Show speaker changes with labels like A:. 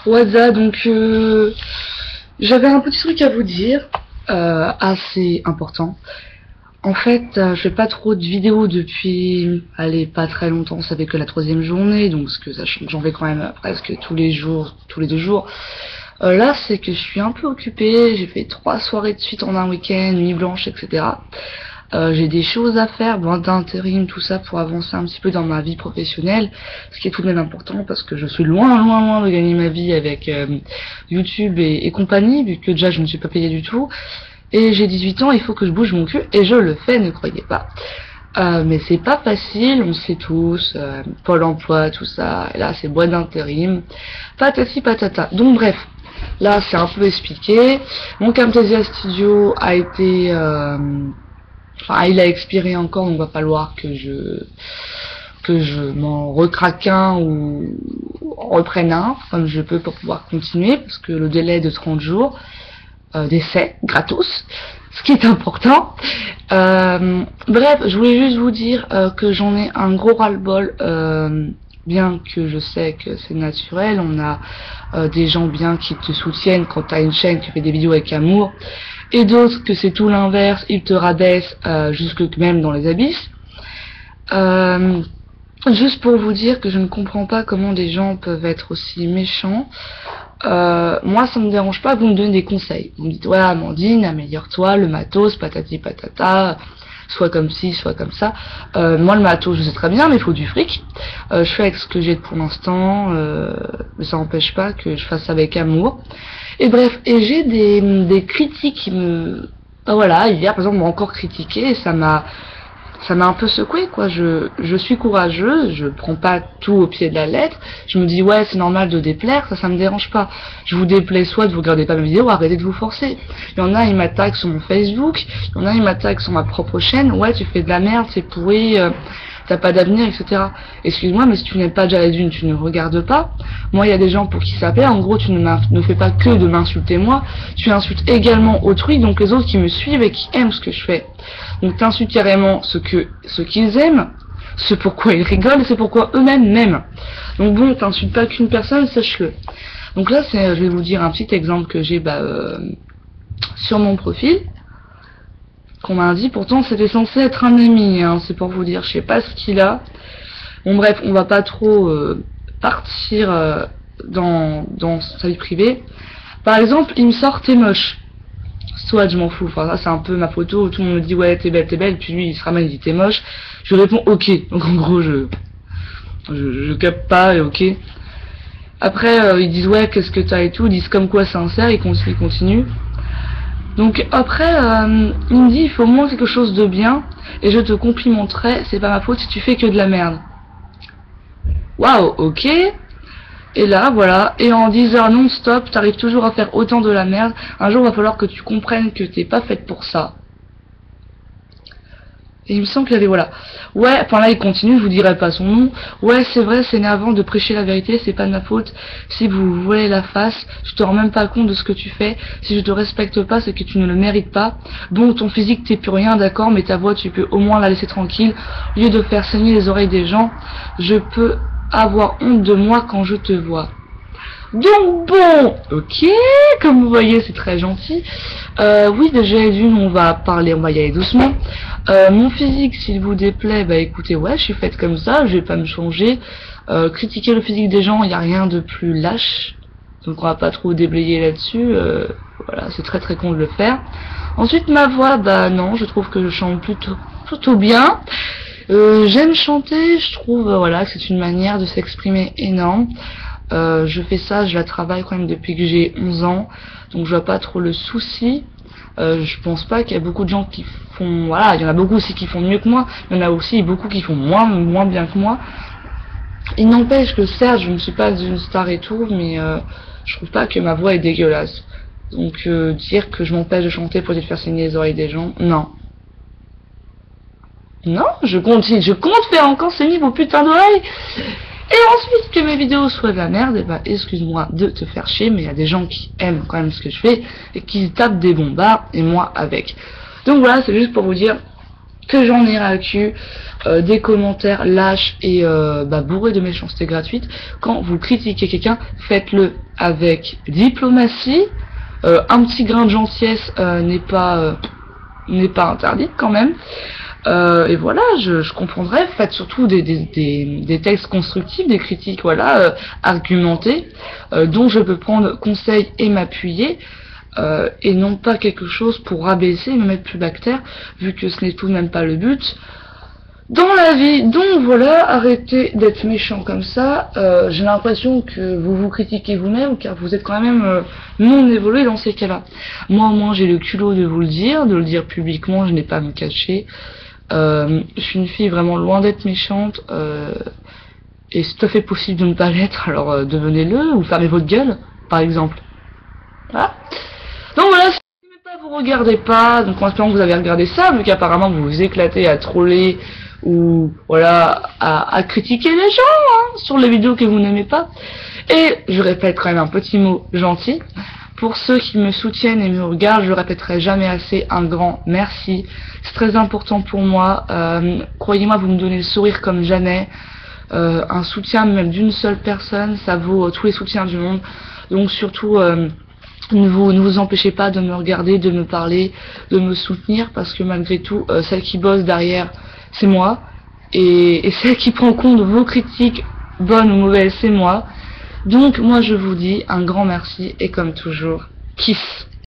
A: Waza, donc j'avais un petit truc à vous dire, assez important. En fait, je fais pas trop de vidéos depuis, allez, pas très longtemps, ça fait que la troisième journée, donc ce que ça change, j'en fais quand même presque tous les jours, tous les 2 jours. Là, c'est que je suis un peu occupée, j'ai fait 3 soirées de suite en un week-end, nuit blanche, etc. J'ai des choses à faire, bon, d'intérim, tout ça, pour avancer un petit peu dans ma vie professionnelle, ce qui est tout de même important parce que je suis loin de gagner ma vie avec YouTube et compagnie, vu que déjà je ne suis pas payée du tout, et j'ai 18 ans, il faut que je bouge mon cul, et je le fais, ne croyez pas. Mais c'est pas facile, on le sait tous, Pôle emploi, tout ça, et là c'est boîte d'intérim, patati patata. Donc bref, là c'est un peu expliqué. Mon Camtasia Studio a été... Enfin, il a expiré encore, donc va falloir que je m'en recraque un ou reprenne un, comme je peux pour pouvoir continuer, parce que le délai est de 30 jours d'essai, gratos, ce qui est important. Bref, je voulais juste vous dire que j'en ai un gros ras-le-bol, bien que je sais que c'est naturel, on a des gens bien qui te soutiennent quand tu as une chaîne qui fait des vidéos avec amour, et d'autres que c'est tout l'inverse, ils te rabaissent jusque même dans les abysses. Juste pour vous dire que je ne comprends pas comment des gens peuvent être aussi méchants. Moi ça me dérange pas que vous me donnez des conseils. Vous me dites ouais Amandine, améliore-toi, le matos, patati patata, soit comme ci, soit comme ça. Moi le matos je sais très bien mais il faut du fric. Je fais avec ce que j'ai pour l'instant, mais ça n'empêche pas que je fasse ça avec amour. Et bref, et j'ai des critiques qui me... Ben voilà, hier par exemple on m'a encore critiqué et ça m'a un peu secoué quoi. Je suis courageuse, je prends pas tout au pied de la lettre, je me dis ouais c'est normal de déplaire, ça me dérange pas. Je vous déplais soit de vous regardez pas mes vidéos, arrêtez de vous forcer. Il y en a ils m'attaquent sur mon Facebook, il y en a ils m'attaquent sur ma propre chaîne, ouais tu fais de la merde, c'est pourri, t'as pas d'avenir, etc. Excuse-moi, mais si tu n'es pas déjà la dune, tu ne regardes pas. Moi, il y a des gens pour qui ça plaît. En gros, tu ne fais pas que de m'insulter moi, tu insultes également autrui, donc les autres qui me suivent et qui aiment ce que je fais. Donc t'insultes carrément ce qu'ils aiment, ce pourquoi ils rigolent, et c'est pourquoi eux-mêmes m'aiment. Donc bon, t'insultes pas qu'une personne, sache-le. Donc là, je vais vous dire un petit exemple que j'ai sur mon profil. Qu'on m'a dit, pourtant c'était censé être un ami, hein, c'est pour vous dire, je sais pas ce qu'il a. Bon bref, on va pas trop partir dans sa vie privée. Par exemple, il me sort t'es moche. Soit je m'en fous, enfin ça c'est un peu ma photo où tout le monde me dit ouais t'es belle, puis lui il se ramène, il dit t'es moche. Je lui réponds ok, donc en gros je capte pas et ok. Après ils disent ouais qu'est-ce que t'as et tout, ils disent comme quoi sincère, ils continuent. Donc après, il me dit il faut au moins quelque chose de bien et je te complimenterai, c'est pas ma faute si tu fais que de la merde. Waouh, ok. Et là, voilà, et en 10 heures non-stop, t'arrives toujours à faire autant de la merde. Un jour, il va falloir que tu comprennes que t'es pas faite pour ça. Et il me semble qu'il y avait, voilà. Ouais, enfin là, il continue, je vous dirai pas son nom. Ouais, c'est vrai, c'est énervant de prêcher la vérité, c'est pas de ma faute. Si vous voulez la face, je te rends même pas compte de ce que tu fais. Si je te respecte pas, c'est que tu ne le mérites pas. Bon, ton physique, t'es plus rien, d'accord, mais ta voix, tu peux au moins la laisser tranquille. Au lieu de faire saigner les oreilles des gens, je peux avoir honte de moi quand je te vois. Donc bon, ok, comme vous voyez c'est très gentil. Oui déjà d'une on va parler, on va y aller doucement. Mon physique s'il vous déplaît, bah écoutez ouais je suis faite comme ça, je vais pas me changer. Critiquer le physique des gens, il n'y a rien de plus lâche. Donc on va pas trop déblayer là-dessus, voilà c'est très très con de le faire. Ensuite ma voix, bah non je trouve que je chante plutôt bien. J'aime chanter, je trouve voilà que c'est une manière de s'exprimer énorme. Je fais ça, je la travaille quand même depuis que j'ai 11 ans, donc je vois pas trop le souci. Je pense pas qu'il y a beaucoup de gens qui font, voilà, il y en a beaucoup aussi qui font mieux que moi, il y en a aussi beaucoup qui font moins bien que moi. Il n'empêche que certes, je ne suis pas une star et tout, mais je trouve pas que ma voix est dégueulasse. Donc dire que je m'empêche de chanter pour essayer de faire saigner les oreilles des gens, non. Non, je compte faire encore saigner vos putains d'oreilles. Et ensuite que mes vidéos soient de la merde, et bah excuse-moi de te faire chier, mais il y a des gens qui aiment quand même ce que je fais et qui tapent des bombards et moi avec. Donc voilà, c'est juste pour vous dire que j'en ai ras le cul des commentaires lâches et bourrés de méchanceté gratuite. Quand vous critiquez quelqu'un, faites-le avec diplomatie. Un petit grain de gentillesse n'est pas interdit quand même. Et voilà, je comprendrais. Faites surtout des textes constructifs, des critiques, voilà, argumentées, dont je peux prendre conseil et m'appuyer, et non pas quelque chose pour rabaisser et me mettre plus bactère, vu que ce n'est tout de même pas le but dans la vie. Donc voilà, arrêtez d'être méchant comme ça. J'ai l'impression que vous vous critiquez vous-même, car vous êtes quand même non évolué dans ces cas-là. Moi au moins j'ai le culot de vous le dire publiquement, je n'ai pas à me cacher. Je suis une fille vraiment loin d'être méchante, et c'est tout à fait possible de ne pas l'être, alors devenez-le, ou fermez votre gueule, par exemple. Voilà. Donc voilà, si vous n'aimez pas, vous regardez pas, donc en espérant que vous avez regardé ça, vu qu'apparemment vous vous éclatez à troller, ou voilà, à critiquer les gens, hein, sur les vidéos que vous n'aimez pas. Et je répète quand même un petit mot gentil. Pour ceux qui me soutiennent et me regardent, je répéterai jamais assez un grand merci. C'est très important pour moi. Croyez-moi, vous me donnez le sourire comme jamais. Un soutien même d'une seule personne, ça vaut tous les soutiens du monde. Donc surtout, ne vous empêchez pas de me regarder, de me parler, de me soutenir, parce que malgré tout, celle qui bosse derrière, c'est moi. Et celle qui prend compte de vos critiques, bonnes ou mauvaises, c'est moi. Donc moi je vous dis un grand merci et comme toujours, kiss.